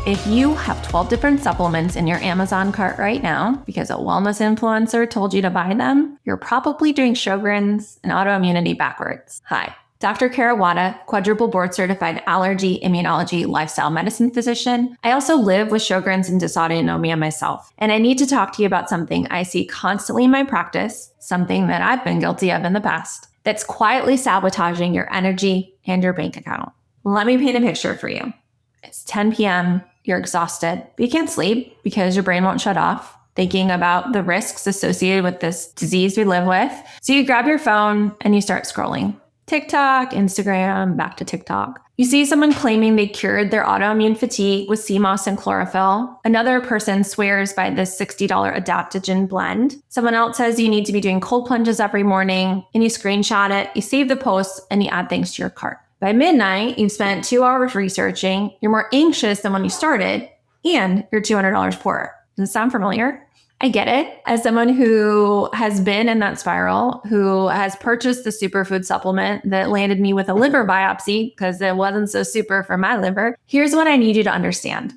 If you have 12 different supplements in your Amazon cart right now because a wellness influencer told you to buy them, you're probably doing Sjögren's and autoimmunity backwards. Hi, Dr. Kara Wada, quadruple board certified allergy, immunology, lifestyle medicine physician. I also live with Sjögren's and dysautonomia myself, and I need to talk to you about something I see constantly in my practice, something that I've been guilty of in the past, that's quietly sabotaging your energy and your bank account. Let me paint a picture for you. It's 10 p.m., you're exhausted, but you can't sleep because your brain won't shut off, thinking about the risks associated with this disease we live with. So you grab your phone and you start scrolling. TikTok, Instagram, back to TikTok. You see someone claiming they cured their autoimmune fatigue with sea moss and chlorophyll. Another person swears by this $60 adaptogen blend. Someone else says you need to be doing cold plunges every morning, and you screenshot it, you save the post, and you add things to your cart. By midnight, you've spent 2 hours researching, you're more anxious than when you started, and you're $200 poorer. Does it sound familiar? I get it. As someone who has been in that spiral, who has purchased the superfood supplement that landed me with a liver biopsy because it wasn't so super for my liver, here's what I need you to understand.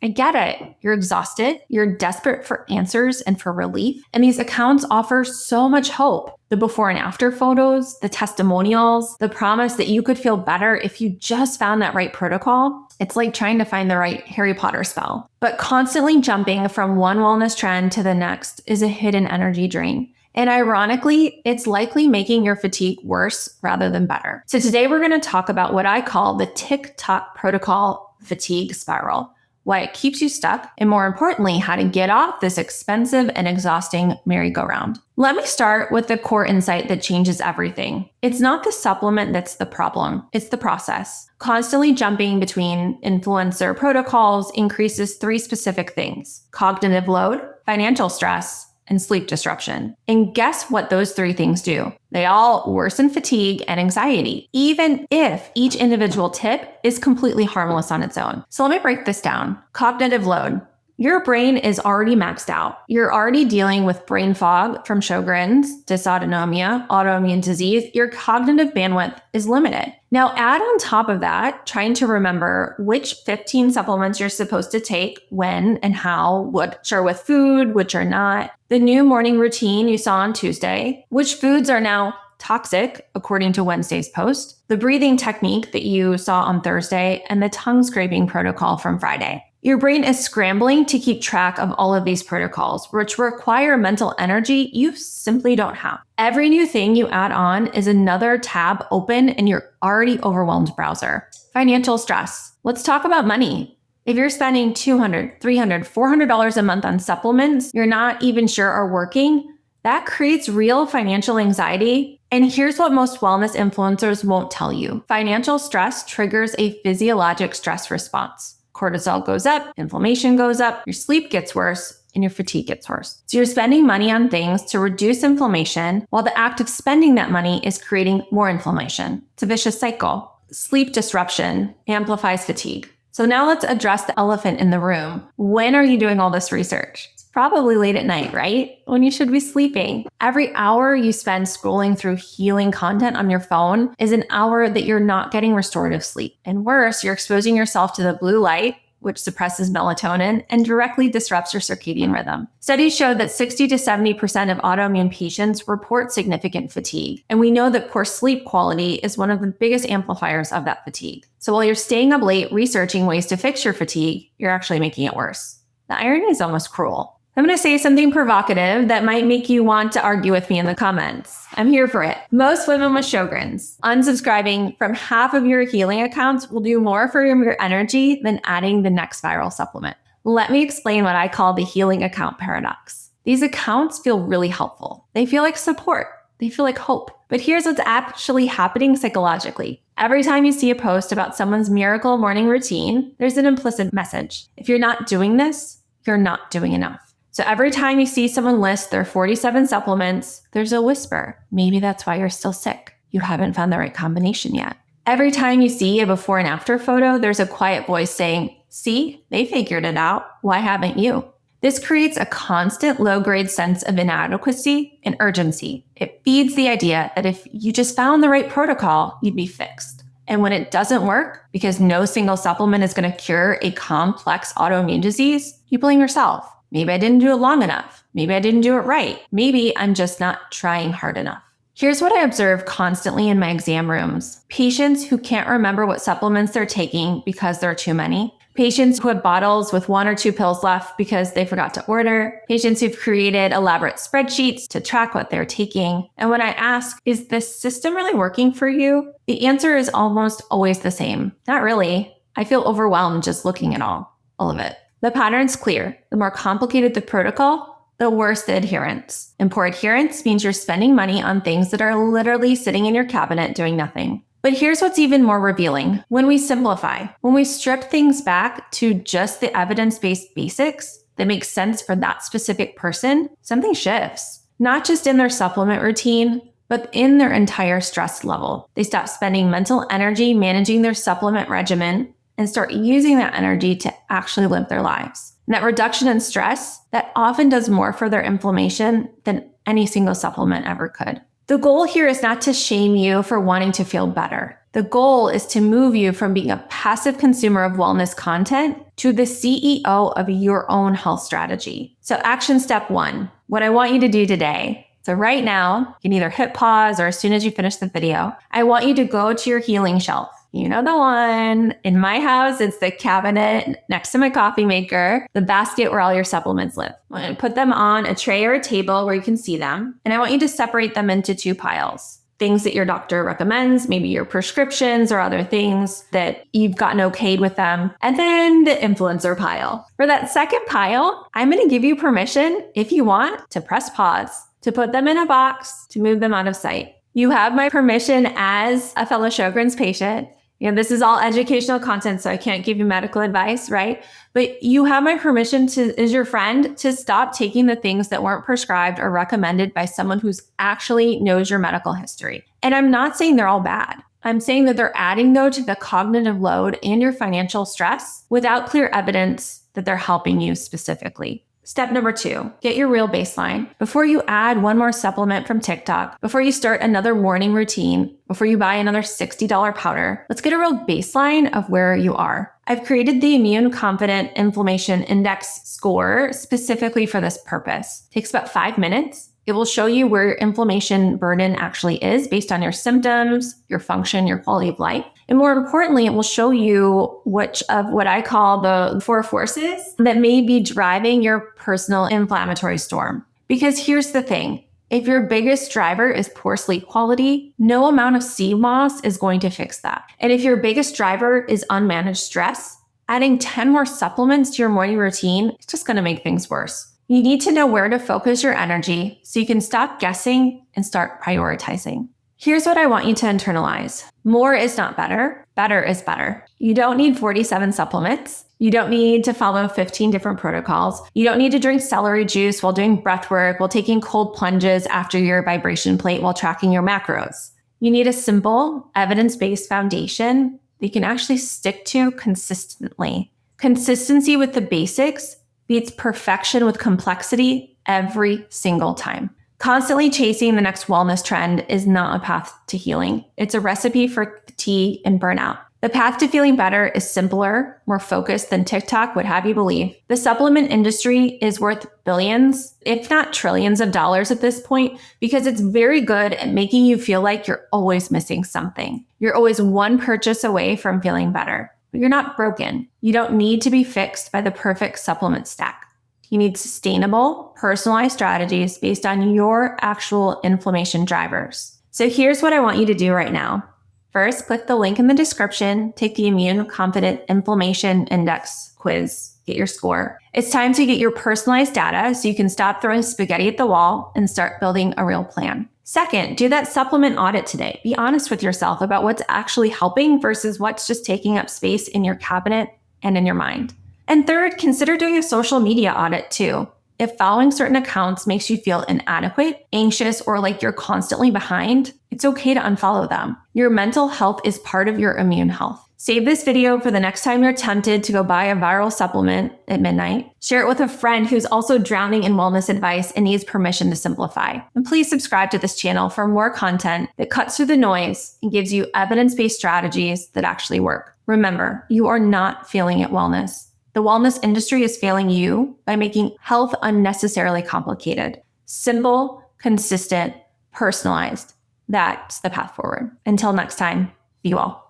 I get it. You're exhausted. You're desperate for answers and for relief. And these accounts offer so much hope. The before and after photos, the testimonials, the promise that you could feel better if you just found that right protocol. It's like trying to find the right Harry Potter spell. But constantly jumping from one wellness trend to the next is a hidden energy drain. And ironically, it's likely making your fatigue worse rather than better. So today we're going to talk about what I call the TikTok protocol fatigue spiral, why it keeps you stuck, and more importantly, how to get off this expensive and exhausting merry-go-round. Let me start with the core insight that changes everything. It's not the supplement that's the problem, it's the process. Constantly jumping between influencer protocols increases 3 specific things: cognitive load, financial stress, and sleep disruption. And guess what those 3 things do? They all worsen fatigue and anxiety, even if each individual tip is completely harmless on its own. So let me break this down. Cognitive load. Your brain is already maxed out. You're already dealing with brain fog from Sjögren's, dysautonomia, autoimmune disease. Your cognitive bandwidth is limited. Now add on top of that, trying to remember which 15 supplements you're supposed to take, when and how, which are with food, which are not. The new morning routine you saw on Tuesday, which foods are now toxic, according to Wednesday's post, the breathing technique that you saw on Thursday, and the tongue scraping protocol from Friday. Your brain is scrambling to keep track of all of these protocols, which require mental energy you simply don't have. Every new thing you add on is another tab open in your already overwhelmed browser. Financial stress. Let's talk about money. If you're spending $200, $300, $400 a month on supplements you're not even sure are working, that creates real financial anxiety. And here's what most wellness influencers won't tell you. Financial stress triggers a physiologic stress response. Cortisol goes up, inflammation goes up, your sleep gets worse, and your fatigue gets worse. So you're spending money on things to reduce inflammation, while the act of spending that money is creating more inflammation. It's a vicious cycle. Sleep disruption amplifies fatigue. So now let's address the elephant in the room. When are you doing all this research? It's probably late at night, right? When you should be sleeping. Every hour you spend scrolling through healing content on your phone is an hour that you're not getting restorative sleep. And worse, you're exposing yourself to the blue light, which suppresses melatonin and directly disrupts your circadian rhythm. Studies show that 60 to 70% of autoimmune patients report significant fatigue. And we know that poor sleep quality is one of the biggest amplifiers of that fatigue. So while you're staying up late researching ways to fix your fatigue, you're actually making it worse. The irony is almost cruel. I'm going to say something provocative that might make you want to argue with me in the comments. I'm here for it. Most women with Sjögren's, unsubscribing from half of your healing accounts will do more for your energy than adding the next viral supplement. Let me explain what I call the healing account paradox. These accounts feel really helpful. They feel like support. They feel like hope. But here's what's actually happening psychologically. Every time you see a post about someone's miracle morning routine, there's an implicit message. If you're not doing this, you're not doing enough. So every time you see someone list their 47 supplements, there's a whisper. Maybe that's why you're still sick. You haven't found the right combination yet. Every time you see a before and after photo, there's a quiet voice saying, see, they figured it out. Why haven't you? This creates a constant low-grade sense of inadequacy and urgency. It feeds the idea that if you just found the right protocol, you'd be fixed. And when it doesn't work, because no single supplement is going to cure a complex autoimmune disease, you blame yourself. Maybe I didn't do it long enough. Maybe I didn't do it right. Maybe I'm just not trying hard enough. Here's what I observe constantly in my exam rooms. Patients who can't remember what supplements they're taking because there are too many. Patients who have bottles with 1 or 2 pills left because they forgot to order. Patients who've created elaborate spreadsheets to track what they're taking. And when I ask, is this system really working for you? The answer is almost always the same. Not really. I feel overwhelmed just looking at all of it. The pattern's clear. The more complicated the protocol, the worse the adherence. And poor adherence means you're spending money on things that are literally sitting in your cabinet doing nothing. But here's what's even more revealing. When we simplify, when we strip things back to just the evidence-based basics that make sense for that specific person, something shifts. Not just in their supplement routine, but in their entire stress level. They stop spending mental energy managing their supplement regimen and start using that energy to actually live their lives. And that reduction in stress, that often does more for their inflammation than any single supplement ever could. The goal here is not to shame you for wanting to feel better. The goal is to move you from being a passive consumer of wellness content to the CEO of your own health strategy. So action step 1, what I want you to do today. So right now, you can either hit pause or as soon as you finish the video, I want you to go to your healing shelf. You know the one. In my house, it's the cabinet next to my coffee maker, the basket where all your supplements live. I'm going to put them on a tray or a table where you can see them. And I want you to separate them into 2 piles. Things that your doctor recommends, maybe your prescriptions or other things that you've gotten okayed with them. And then the influencer pile. For that second pile, I'm going to give you permission, if you want, to press pause, to put them in a box, to move them out of sight. You have my permission as a fellow Sjögren's patient. This is all educational content, so I can't give you medical advice, right? But you have my permission as your friend to stop taking the things that weren't prescribed or recommended by someone who's actually knows your medical history. And I'm not saying they're all bad. I'm saying that they're adding, though, to the cognitive load and your financial stress without clear evidence that they're helping you specifically. Step number 2, get your real baseline. Before you add one more supplement from TikTok, before you start another morning routine, before you buy another $60 powder, let's get a real baseline of where you are. I've created the Immune Confident Inflammation Index score specifically for this purpose. It takes about 5 minutes. It will show you where your inflammation burden actually is based on your symptoms, your function, your quality of life. And more importantly, it will show you which of what I call the 4 forces that may be driving your personal inflammatory storm. Because here's the thing. If your biggest driver is poor sleep quality, no amount of sea moss is going to fix that. And if your biggest driver is unmanaged stress, adding 10 more supplements to your morning routine is just going to make things worse. You need to know where to focus your energy so you can stop guessing and start prioritizing. Here's what I want you to internalize. More is not better. Better is better. You don't need 47 supplements. You don't need to follow 15 different protocols. You don't need to drink celery juice while doing breath work, while taking cold plunges after your vibration plate while tracking your macros. You need a simple, evidence-based foundation that you can actually stick to consistently. Consistency with the basics beats perfection with complexity every single time. Constantly chasing the next wellness trend is not a path to healing. It's a recipe for fatigue and burnout. The path to feeling better is simpler, more focused than TikTok would have you believe. The supplement industry is worth billions, if not trillions of dollars at this point, because it's very good at making you feel like you're always missing something. You're always one purchase away from feeling better. But you're not broken. You don't need to be fixed by the perfect supplement stack. You need sustainable, personalized strategies based on your actual inflammation drivers. So here's what I want you to do right now. First, click the link in the description, take the Immune Confident Inflammation Index quiz, get your score. It's time to get your personalized data so you can stop throwing spaghetti at the wall and start building a real plan. Second, do that supplement audit today. Be honest with yourself about what's actually helping versus what's just taking up space in your cabinet and in your mind. And third, consider doing a social media audit too. If following certain accounts makes you feel inadequate, anxious, or like you're constantly behind, it's okay to unfollow them. Your mental health is part of your immune health. Save this video for the next time you're tempted to go buy a viral supplement at midnight. Share it with a friend who's also drowning in wellness advice and needs permission to simplify. And please subscribe to this channel for more content that cuts through the noise and gives you evidence-based strategies that actually work. Remember, you are not failing at wellness. The wellness industry is failing you by making health unnecessarily complicated. Simple, consistent, personalized. That's the path forward. Until next time, be well.